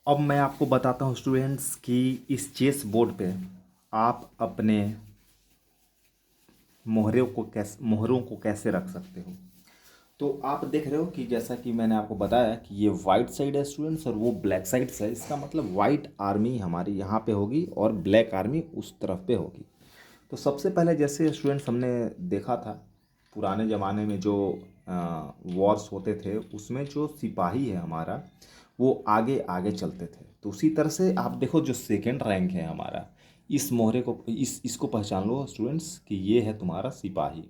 अब मैं आपको बताता हूँ स्टूडेंट्स कि इस चेस बोर्ड पे आप अपने मोहरों को कैसे रख सकते हो। तो आप देख रहे हो कि जैसा कि मैंने आपको बताया कि ये वाइट साइड है स्टूडेंट्स और वो ब्लैक साइड है। इसका मतलब वाइट आर्मी हमारी यहाँ पे होगी और ब्लैक आर्मी उस तरफ पे होगी। तो सबसे पहले जैसे स्टूडेंट्स हमने देखा था पुराने ज़माने में जो वॉर्स होते थे उसमें जो सिपाही है हमारा वो आगे आगे चलते थे। तो उसी तरह से आप देखो जो सेकेंड रैंक है हमारा, इस मोहरे को इसको पहचान लो स्टूडेंट्स कि ये है तुम्हारा सिपाही।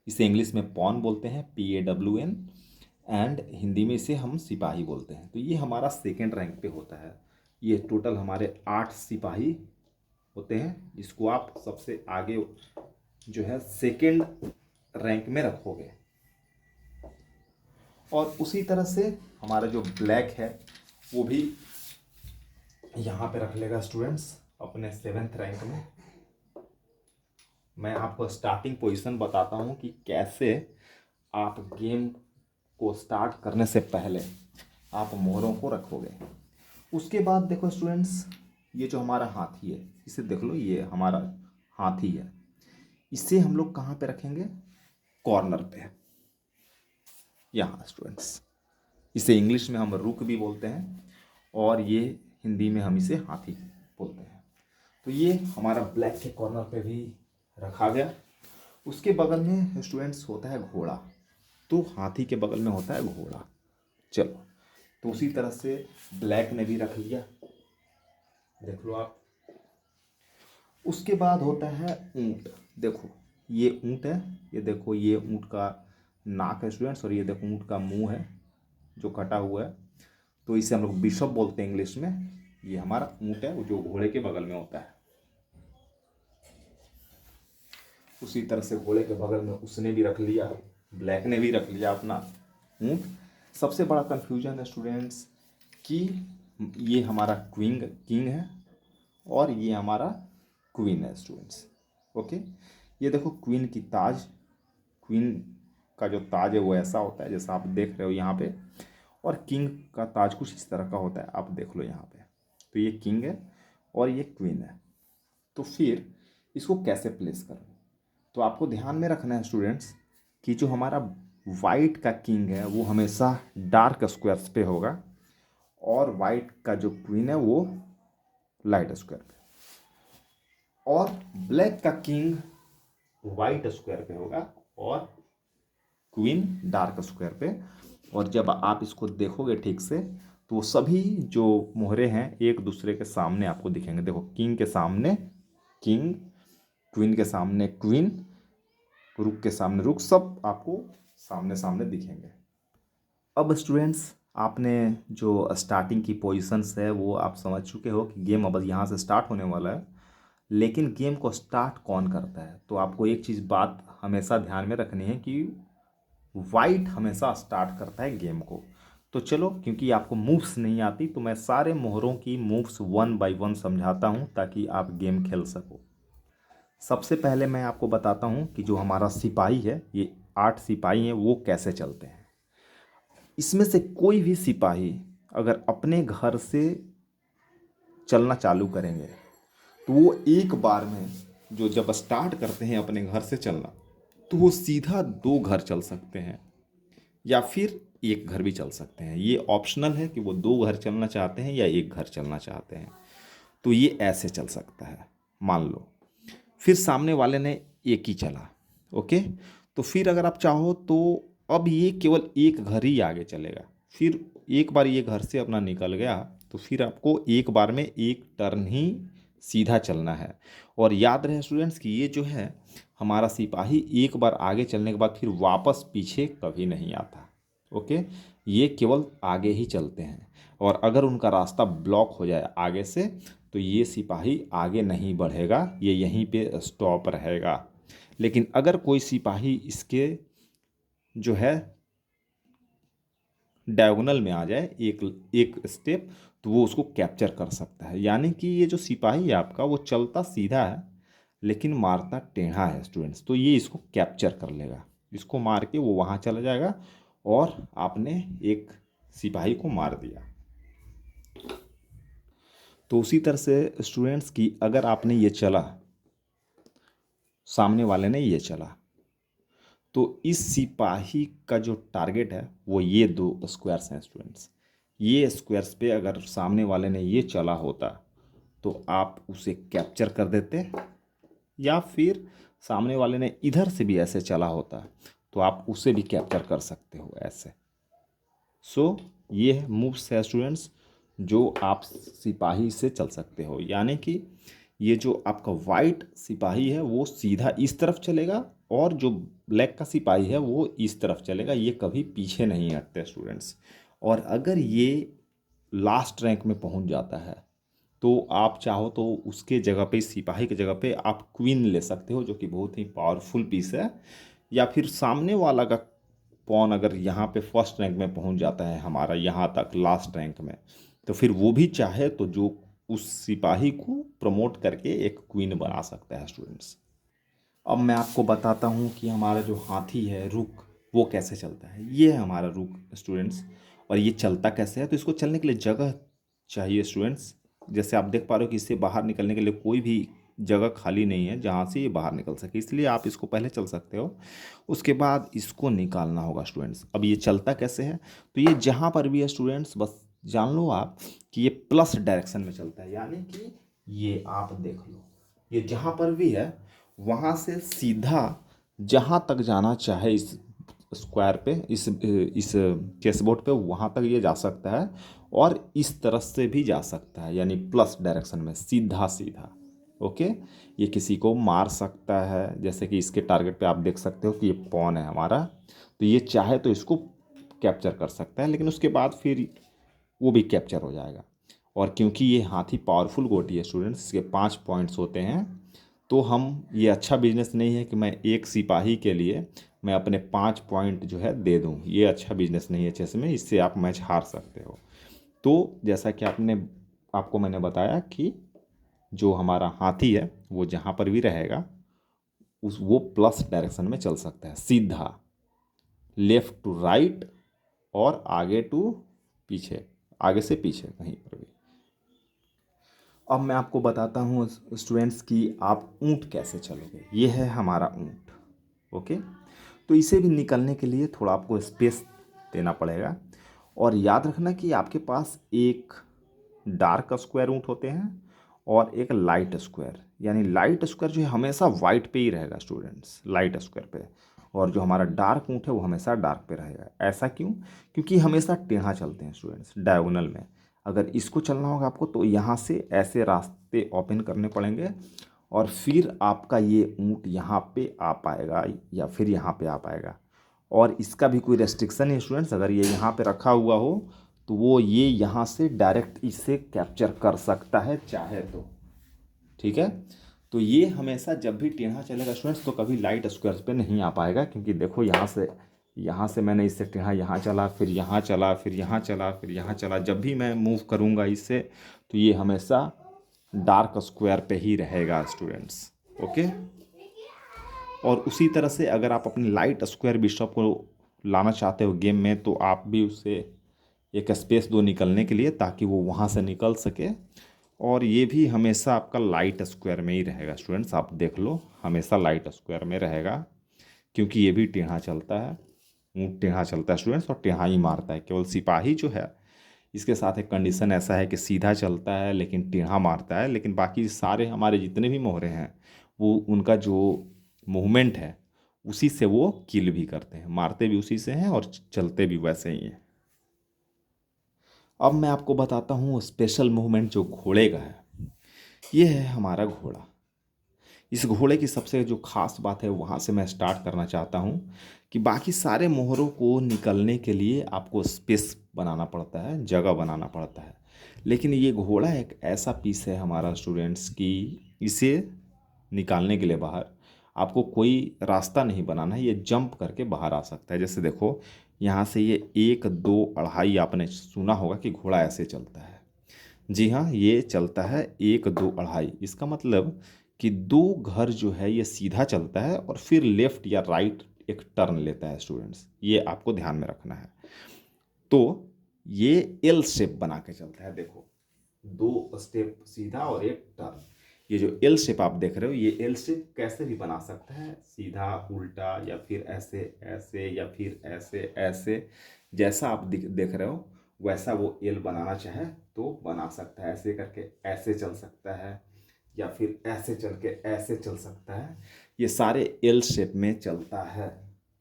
इसे इंग्लिश में पॉन बोलते हैं, PAWN, एंड हिंदी में इसे हम सिपाही बोलते हैं। तो ये हमारा सेकेंड रैंक पे होता है। ये टोटल हमारे 8 सिपाही होते हैं जिसको आप सबसे आगे जो है सेकेंड रैंक में रखोगे। और उसी तरह से हमारा जो ब्लैक है वो भी यहाँ पे रख लेगा स्टूडेंट्स अपने 7th रैंक में। मैं आपको स्टार्टिंग पोजीशन बताता हूँ कि कैसे आप गेम को स्टार्ट करने से पहले आप मोहरों को रखोगे। उसके बाद देखो स्टूडेंट्स, ये जो हमारा हाथी है इसे देख लो, ये हमारा हाथी है। इसे हम लोग कहाँ पे रखेंगे? कॉर्नर पे, यहाँ स्टूडेंट्स। इसे इंग्लिश में हम रुक भी बोलते हैं और ये हिंदी में हम इसे हाथी बोलते हैं। तो ये हमारा ब्लैक के कॉर्नर पे भी रखा गया। उसके बगल में स्टूडेंट्स होता है घोड़ा, तो हाथी के बगल में होता है घोड़ा। चलो, तो उसी तरह से ब्लैक ने भी रख लिया, देख लो आप। उसके बाद होता है ऊंट। देखो ये ऊंट है, ये देखो ये ऊंट का नाक है स्टूडेंट्स, और ये देखो ऊंट का मुंह है जो कटा हुआ है। तो इसे हम लोग बिशप बोलते हैं इंग्लिश में। ये हमारा ऊंट है जो घोड़े के बगल में होता है। उसी तरह से घोड़े के बगल में उसने भी रख लिया, ब्लैक ने भी रख लिया अपना ऊंट। सबसे बड़ा कंफ्यूजन है स्टूडेंट्स कि ये हमारा किंग है और ये हमारा क्वीन है स्टूडेंट्स। ओके, ये देखो क्वीन का जो ताज है वो ऐसा होता है जैसा आप देख रहे हो यहाँ पे, और किंग का ताज कुछ इस तरह का होता है, आप देख लो यहाँ पे। तो ये किंग है और ये क्वीन है। तो फिर इसको कैसे प्लेस करें? तो आपको ध्यान में रखना है स्टूडेंट्स कि जो हमारा वाइट का किंग है वो हमेशा डार्क स्क्वायर्स पे होगा और वाइट का जो क्वीन है वो लाइट स्क्वायर पे, और ब्लैक का किंग वाइट स्क्वायर पे होगा और क्वीन डार्क स्क्वायर पे। और जब आप इसको देखोगे ठीक से तो सभी जो मोहरे हैं एक दूसरे के सामने आपको दिखेंगे। देखो किंग के सामने किंग, क्वीन के सामने क्वीन, रुक के सामने रुक, सब आपको सामने सामने दिखेंगे। अब स्टूडेंट्स आपने जो स्टार्टिंग की पोजीशंस है वो आप समझ चुके हो कि गेम अब यहाँ से स्टार्ट होने वाला है। लेकिन गेम को स्टार्ट कौन करता है? तो आपको एक चीज़ बात हमेशा ध्यान में रखनी है कि वाइट हमेशा स्टार्ट करता है गेम को। तो चलो, क्योंकि आपको मूव्स नहीं आती तो मैं सारे मोहरों की मूव्स 1 बाय 1 समझाता हूँ ताकि आप गेम खेल सको। सबसे पहले मैं आपको बताता हूँ कि जो हमारा सिपाही है, ये 8 सिपाही हैं, वो कैसे चलते हैं। इसमें से कोई भी सिपाही अगर अपने घर से चलना चालू करेंगे तो वो एक बार में, जो जब स्टार्ट करते हैं अपने घर से चलना, तो वो सीधा 2 घर चल सकते हैं या फिर एक घर भी चल सकते हैं। ये ऑप्शनल है कि वो 2 घर चलना चाहते हैं या एक घर चलना चाहते हैं। तो ये ऐसे चल सकता है। मान लो फिर सामने वाले ने एक ही चला, ओके, तो फिर अगर आप चाहो तो अब ये केवल एक घर ही आगे चलेगा। फिर एक बार ये घर से अपना निकल गया तो फिर आपको एक बार में एक टर्न ही सीधा चलना है। और याद रहे स्टूडेंट्स कि ये जो है हमारा सिपाही एक बार आगे चलने के बाद फिर वापस पीछे कभी नहीं आता। ओके, ये केवल आगे ही चलते हैं, और अगर उनका रास्ता ब्लॉक हो जाए आगे से तो ये सिपाही आगे नहीं बढ़ेगा, ये यहीं पे स्टॉप रहेगा। लेकिन अगर कोई सिपाही इसके जो है डायगोनल में आ जाए एक एक स्टेप, तो वो उसको कैप्चर कर सकता है। यानी कि ये जो सिपाही है आपका वो चलता सीधा है लेकिन मारता टेढ़ा है स्टूडेंट्स। तो ये इसको कैप्चर कर लेगा, इसको मार के वो वहाँ चला जाएगा और आपने एक सिपाही को मार दिया। तो उसी तरह से स्टूडेंट्स की अगर आपने ये चला, सामने वाले ने ये चला, तो इस सिपाही का जो टारगेट है वो ये 2 स्क्वायर्स हैं स्टूडेंट्स। ये स्क्वायर्स पे अगर सामने वाले ने ये चला होता तो आप उसे कैप्चर कर देते, या फिर सामने वाले ने इधर से भी ऐसे चला होता तो आप उसे भी कैप्चर कर सकते हो ऐसे। सो ये मूव्स है स्टूडेंट्स जो आप सिपाही से चल सकते हो, यानी कि ये जो आपका वाइट सिपाही है वो सीधा इस तरफ चलेगा और जो ब्लैक का सिपाही है वो इस तरफ चलेगा, ये कभी पीछे नहीं हटते स्टूडेंट्स। और अगर ये लास्ट रैंक में पहुंच जाता है तो आप चाहो तो उसके जगह पे, सिपाही की जगह पे आप क्वीन ले सकते हो, जो कि बहुत ही पावरफुल पीस है। या फिर सामने वाला का पॉन अगर यहाँ पे फर्स्ट रैंक में पहुँच जाता है हमारा यहाँ तक लास्ट रैंक में, तो फिर वो भी चाहे तो जो उस सिपाही को प्रमोट करके एक क्वीन बना सकता है स्टूडेंट्स। अब मैं आपको बताता हूँ कि हमारा जो हाथी है रुक, वो कैसे चलता है। ये है हमारा रुक स्टूडेंट्स, और ये चलता कैसे है। तो इसको चलने के लिए जगह चाहिए स्टूडेंट्स। जैसे आप देख पा रहे हो कि इससे बाहर निकलने के लिए कोई भी जगह खाली नहीं है जहाँ से ये बाहर निकल सके, इसलिए आप इसको पहले चल सकते हो, उसके बाद इसको निकालना होगा स्टूडेंट्स। अब ये चलता कैसे है, तो ये जहाँ पर भी है स्टूडेंट्स बस जान लो आप कि ये प्लस डायरेक्शन में चलता है, यानी कि ये आप देख लो, ये जहाँ पर भी है वहाँ से सीधा जहाँ तक जाना चाहे इस स्क्वायर पे, इस चेसबोर्ड पे, वहाँ तक ये जा सकता है, और इस तरफ से भी जा सकता है, यानी प्लस डायरेक्शन में सीधा सीधा। ओके, ये किसी को मार सकता है, जैसे कि इसके टारगेट पे आप देख सकते हो कि ये पॉन है हमारा, तो ये चाहे तो इसको कैप्चर कर सकता है, लेकिन उसके बाद फिर वो भी कैप्चर हो जाएगा। और क्योंकि ये हाथी पावरफुल गोटी है स्टूडेंट्स, इसके 5 पॉइंट्स होते हैं, तो हम ये अच्छा बिजनेस नहीं है कि मैं एक सिपाही के लिए मैं अपने 5 पॉइंट जो है दे दूं। ये अच्छा बिजनेस नहीं है चेस में, इससे आप मैच हार सकते हो। तो जैसा कि आपको मैंने बताया कि जो हमारा हाथी है वो जहाँ पर भी रहेगा वो प्लस डायरेक्शन में चल सकता है, सीधा लेफ्ट टू राइट और आगे टू पीछे, आगे से पीछे कहीं पर भी। अब मैं आपको बताता हूँ स्टूडेंट्स कि आप ऊँट कैसे चलोगे। ये है हमारा ऊँट। ओके, तो इसे भी निकलने के लिए थोड़ा आपको स्पेस देना पड़ेगा, और याद रखना कि आपके पास एक डार्क स्क्वायर ऊँट होते हैं और एक लाइट स्क्वायर, यानी लाइट स्क्वायर जो है हमेशा वाइट पे ही रहेगा स्टूडेंट्स, लाइट स्क्वायर पे, और जो हमारा डार्क ऊँट है वो हमेशा डार्क पे रहेगा। ऐसा क्यों? क्योंकि हमेशा टेढ़ा चलते हैं स्टूडेंट्स, डायगोनल में। अगर इसको चलना होगा आपको तो यहाँ से ऐसे रास्ते ओपन करने पड़ेंगे, और फिर आपका ये ऊँट यहाँ पे आ पाएगा या फिर यहाँ पे आ पाएगा। और इसका भी कोई रेस्ट्रिक्शन है स्टूडेंट्स, अगर ये यहाँ पे रखा हुआ हो तो वो ये यहाँ से डायरेक्ट इसे कैप्चर कर सकता है चाहे तो। ठीक है, तो ये हमेशा जब भी टेढ़ा चलेगा स्टूडेंट्स तो कभी लाइट स्क्वायर्स पे नहीं आ पाएगा, क्योंकि देखो यहाँ से मैंने इससे टेढ़ा यहाँ चला, फिर यहाँ चला, फिर यहाँ चला, फिर यहाँ चला, जब भी मैं मूव करूँगा इससे तो ये हमेशा डार्क स्क्वायर पे ही रहेगा स्टूडेंट्स। ओके, और उसी तरह से अगर आप अपने लाइट स्क्वायर बिशप को लाना चाहते हो गेम में तो आप भी उसे एक स्पेस दो निकलने के लिए, ताकि वो वहाँ से निकल सके। और ये भी हमेशा आपका लाइट स्क्वायर में ही रहेगा स्टूडेंट्स, आप देख लो हमेशा लाइट स्क्वायर में रहेगा, क्योंकि ये भी टेढ़ा चलता है, ऊँट टेढ़ा चलता है स्टूडेंट्स, और टेढ़ा ही मारता है। केवल सिपाही जो है इसके साथ एक कंडीशन ऐसा है कि सीधा चलता है लेकिन टेढ़ा मारता है, लेकिन बाकी सारे हमारे जितने भी मोहरे हैं वो उनका जो मूवमेंट है उसी से वो किल भी करते हैं, मारते भी उसी से हैं और चलते भी वैसे ही हैं। अब मैं आपको बताता हूँ स्पेशल मूवमेंट जो घोड़े का है। ये है हमारा घोड़ा। इस घोड़े की सबसे जो खास बात है वहाँ से मैं स्टार्ट करना चाहता हूँ कि बाकी सारे मोहरों को निकलने के लिए आपको स्पेस बनाना पड़ता है, जगह बनाना पड़ता है, लेकिन ये घोड़ा एक ऐसा पीस है हमारा स्टूडेंट्स कि इसे निकालने के लिए बाहर आपको कोई रास्ता नहीं बनाना है, ये जंप करके बाहर आ सकता है। जैसे देखो यहाँ से ये 1 2 अढ़ाई, आपने सुना होगा कि घोड़ा ऐसे चलता है। जी हाँ, ये चलता है 1 2 अढ़ाई। इसका मतलब कि 2 घर जो है ये सीधा चलता है और फिर लेफ्ट या राइट एक टर्न लेता है स्टूडेंट्स, ये आपको ध्यान में रखना है। तो ये एल शेप बना के चलता है, देखो 2 स्टेप सीधा और एक टर्न। ये जो एल शेप आप देख रहे हो, ये एल शेप कैसे भी बना सकता है, सीधा, उल्टा, या फिर ऐसे ऐसे, या फिर ऐसे ऐसे, जैसा आप देख रहे हो वैसा वो एल बनाना चाहे तो बना सकता है। ऐसे करके ऐसे चल सकता है, या फिर ऐसे चल के ऐसे चल सकता है। ये सारे एल शेप में चलता है,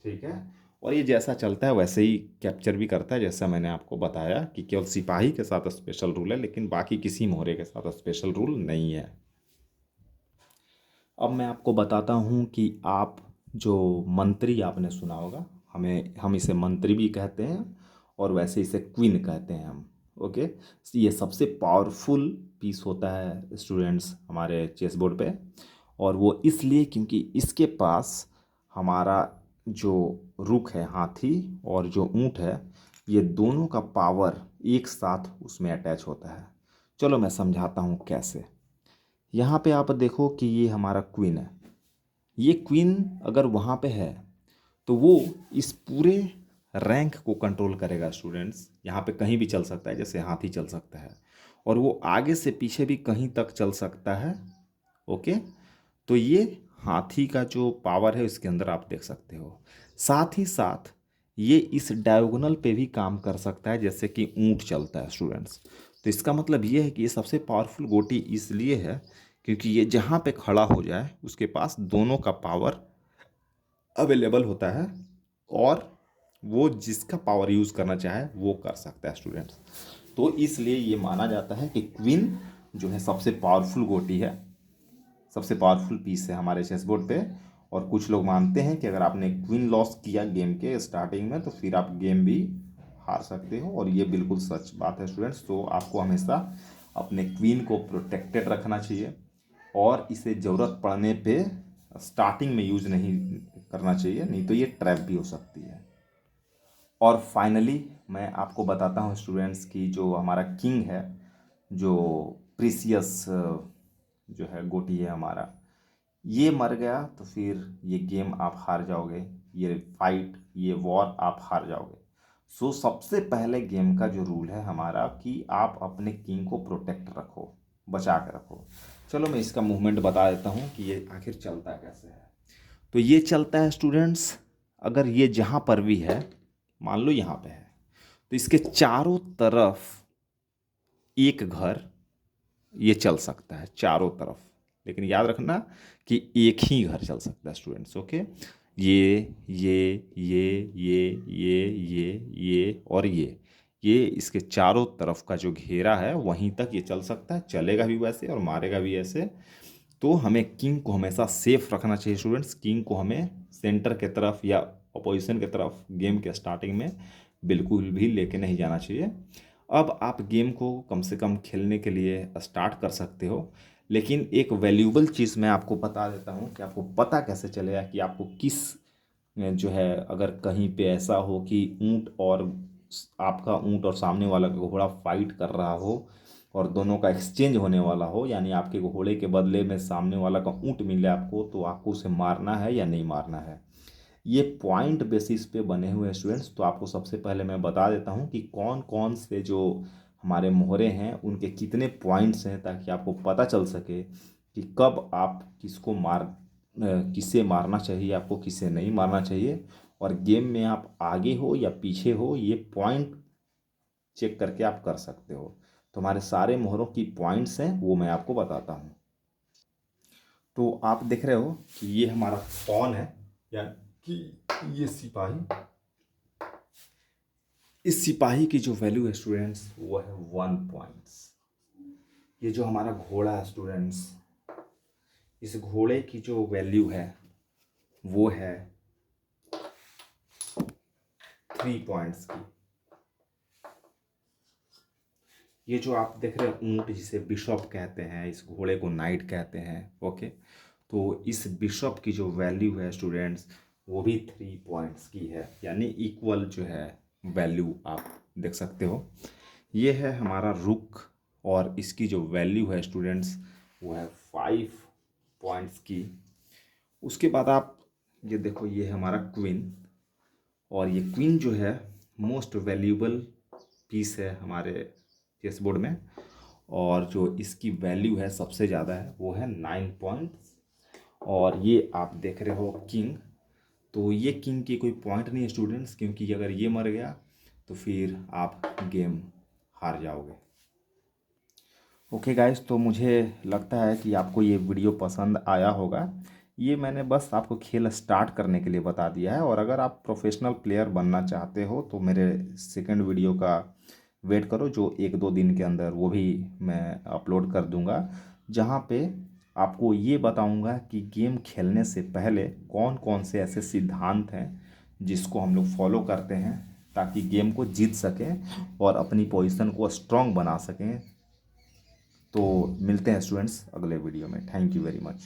ठीक है। और ये जैसा चलता है वैसे ही कैप्चर भी करता है, जैसा मैंने आपको बताया कि केवल सिपाही के साथ स्पेशल रूल है, लेकिन बाकी किसी मोहरे के साथ स्पेशल रूल नहीं है। अब मैं आपको बताता हूँ कि आप जो मंत्री आपने सुना होगा, हम इसे मंत्री भी कहते हैं और वैसे इसे क्वीन कहते हैं हम। ओके, ये सबसे पावरफुल पीस होता है स्टूडेंट्स हमारे चेस बोर्ड पे। और वो इसलिए क्योंकि इसके पास हमारा जो रुक है हाथी और जो ऊँट है, ये दोनों का पावर एक साथ उसमें अटैच होता है। चलो मैं समझाता हूँ कैसे। यहाँ पे आप देखो कि ये हमारा क्वीन है। ये क्वीन अगर वहाँ पे है तो वो इस पूरे रैंक को कंट्रोल करेगा स्टूडेंट्स। यहाँ पे कहीं भी चल सकता है, जैसे हाथी चल सकता है, और वो आगे से पीछे भी कहीं तक चल सकता है। ओके, तो ये हाथी का जो पावर है इसके अंदर आप देख सकते हो। साथ ही साथ ये इस डायगोनल पे भी काम कर सकता है, जैसे कि ऊंट चलता है स्टूडेंट्स। तो इसका मतलब ये है कि ये सबसे पावरफुल गोटी इसलिए है क्योंकि ये जहाँ पे खड़ा हो जाए उसके पास दोनों का पावर अवेलेबल होता है, और वो जिसका पावर यूज़ करना चाहे वो कर सकता है स्टूडेंट्स। तो इसलिए ये माना जाता है कि क्वीन जो है सबसे पावरफुल गोटी है, सबसे पावरफुल पीस है हमारे चेस बोर्ड पे। और कुछ लोग मानते हैं कि अगर आपने क्वीन लॉस किया गेम के स्टार्टिंग में तो फिर आप गेम भी हार सकते हो, और ये बिल्कुल सच बात है स्टूडेंट्स। तो आपको हमेशा अपने क्वीन को प्रोटेक्टेड रखना चाहिए, और इसे ज़रूरत पड़ने पे स्टार्टिंग में यूज़ नहीं करना चाहिए, नहीं तो ये ट्रैप भी हो सकती है। और फाइनली मैं आपको बताता हूँ स्टूडेंट्स की जो हमारा किंग है, जो प्रीसियस जो है गोटी है हमारा, ये मर गया तो फिर ये गेम आप हार जाओगे, ये फाइट, ये वॉर आप हार जाओगे। सो सबसे पहले गेम का जो रूल है हमारा कि आप अपने किंग को प्रोटेक्ट रखो, बचा के रखो। चलो मैं इसका मूवमेंट बता देता हूँ कि ये आखिर चलता कैसे है। तो ये चलता है स्टूडेंट्स, अगर ये जहाँ पर भी है, मान लो यहाँ पे है, तो इसके चारों तरफ एक घर ये चल सकता है चारों तरफ। लेकिन याद रखना कि एक ही घर चल सकता है स्टूडेंट्स। ओके, ये और ये इसके चारों तरफ का जो घेरा है वहीं तक ये चल सकता है, चलेगा भी वैसे और मारेगा भी ऐसे। तो हमें किंग को हमेशा सेफ रखना चाहिए स्टूडेंट्स। किंग को हमें सेंटर के तरफ या अपोजिशन के तरफ गेम के स्टार्टिंग में बिल्कुल भी लेके नहीं जाना चाहिए। अब आप गेम को कम से कम खेलने के लिए स्टार्ट कर सकते हो, लेकिन एक वैल्यूबल चीज़ मैं आपको बता देता हूँ कि आपको पता कैसे चलेगा कि आपको किस जो है, अगर कहीं पे ऐसा हो कि ऊंट और आपका ऊंट और सामने वाला का घोड़ा फाइट कर रहा हो और दोनों का एक्सचेंज होने वाला हो, यानी आपके घोड़े के बदले में सामने वाला का ऊंट मिले आपको, तो आपको उसे मारना है या नहीं मारना है। ये पॉइंट बेसिस पे बने हुए हैं स्टूडेंट्स। तो आपको सबसे पहले मैं बता देता हूँ कि कौन कौन से जो हमारे मोहरे हैं उनके कितने पॉइंट्स हैं, ताकि आपको पता चल सके कि कब आप किसे मारना चाहिए, आपको किसे नहीं मारना चाहिए। और गेम में आप आगे हो या पीछे हो, ये पॉइंट चेक करके आप कर सकते हो। तो हमारे सारे मोहरों की पॉइंट्स हैं वो मैं आपको बताता हूँ। तो आप देख रहे हो कि ये हमारा पॉन है, या कि ये सिपाही, इस सिपाही की जो वैल्यू है स्टूडेंट्स वो है 1 पॉइंट्स। ये जो हमारा घोड़ा है स्टूडेंट्स, इस घोड़े की जो वैल्यू है वो है 3 पॉइंट्स की। ये जो आप देख रहे हैं ऊंट, जिसे बिशप कहते हैं, इस घोड़े को नाइट कहते हैं। ओके, तो इस बिशप की जो वैल्यू है स्टूडेंट्स वो भी 3 पॉइंट्स की है, यानी इक्वल जो है वैल्यू आप देख सकते हो। ये है हमारा रुक, और इसकी जो वैल्यू है स्टूडेंट्स वो है 5 पॉइंट्स की। उसके बाद आप ये देखो, ये है हमारा क्वीन, और ये क्वीन जो है मोस्ट वैल्यूबल पीस है हमारे चेस बोर्ड में। और जो इसकी वैल्यू है सबसे ज़्यादा है वो है 9 पॉइंट। और ये आप देख रहे हो किंग, तो ये किंग की कोई पॉइंट नहीं है स्टूडेंट्स, क्योंकि अगर ये मर गया तो फिर आप गेम हार जाओगे। ओके गाइस, तो मुझे लगता है कि आपको ये वीडियो पसंद आया होगा। ये मैंने बस आपको खेल स्टार्ट करने के लिए बता दिया है, और अगर आप प्रोफेशनल प्लेयर बनना चाहते हो तो मेरे सेकंड वीडियो का वेट करो, जो 1-2 दिन के अंदर वो भी मैं अपलोड कर दूंगा, जहाँ पे आपको ये बताऊंगा कि गेम खेलने से पहले कौन कौन से ऐसे सिद्धांत हैं जिसको हम लोग फॉलो करते हैं ताकि गेम को जीत सकें और अपनी पोजीशन को स्ट्रांग बना सकें। तो मिलते हैं स्टूडेंट्स अगले वीडियो में। Thank you very much.